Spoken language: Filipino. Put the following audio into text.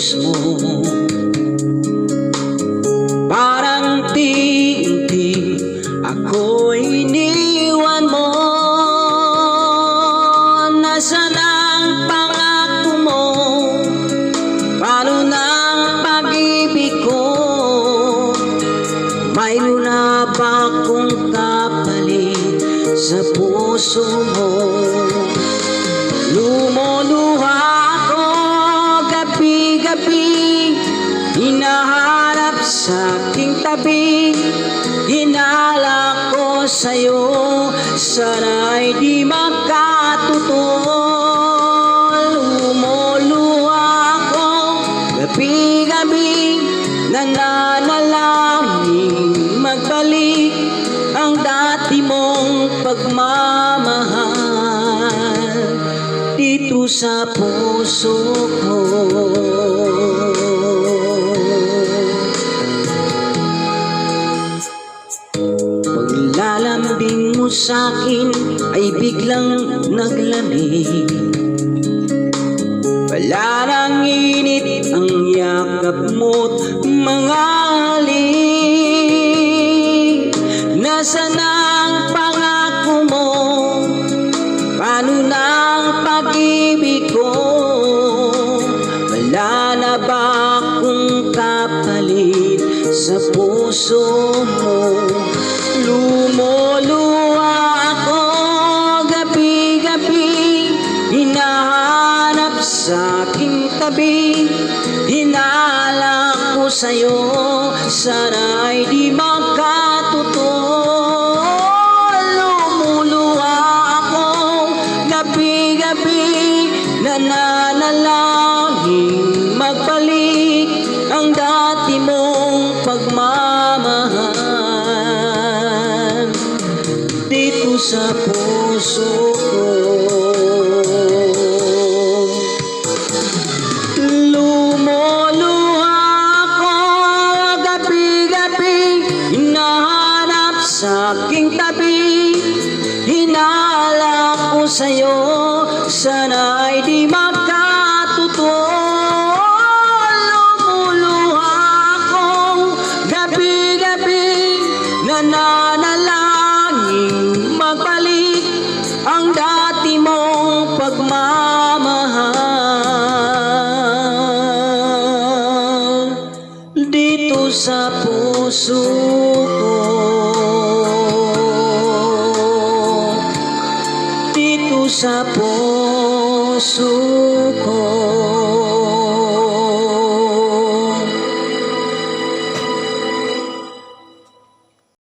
kilos mo. Parang unti-unti ako'y iniwan mo. Nasaan ang pangako mo? Paano ng pag-ibig ko? Mayroon na ba akong kapalit sa puso mo? Lumuluha ako gabi-gabi, hinahanap sa aking tabi. Hinala ko sa'yo, sana'y di makatutol. Lumuluha ako gabi-gabi, nananalangin magbalik ang dati mong pagmamahal dito sa puso ko. Paglalambing mo sa'kin ay biglang naglamig. Wala nang init ang yakap mo't mga halik. Nasaan ang pangako mo? Paano ng pag-ibig ko? Wala na ba akong kapalit sa puso mo? Lumuluha ako gabi-gabi, hinahanap sa aking tabi. Hinala ko sa'yo, sana'y di makatutol. Lumuluha ako gabi-gabi, nananalangin magbalik ang dati mong pagmamahal dito sa puso ko. Lumuluha ako gabi-gabi, hinahanap sa aking tabi. Hinala ko sa'yo, sana'y di makatutol. Lumuluha ako gabi-gabi, nananalangin magbalik ang dati mong pagmamahal dito sa puso ko. Dito sa puso ko.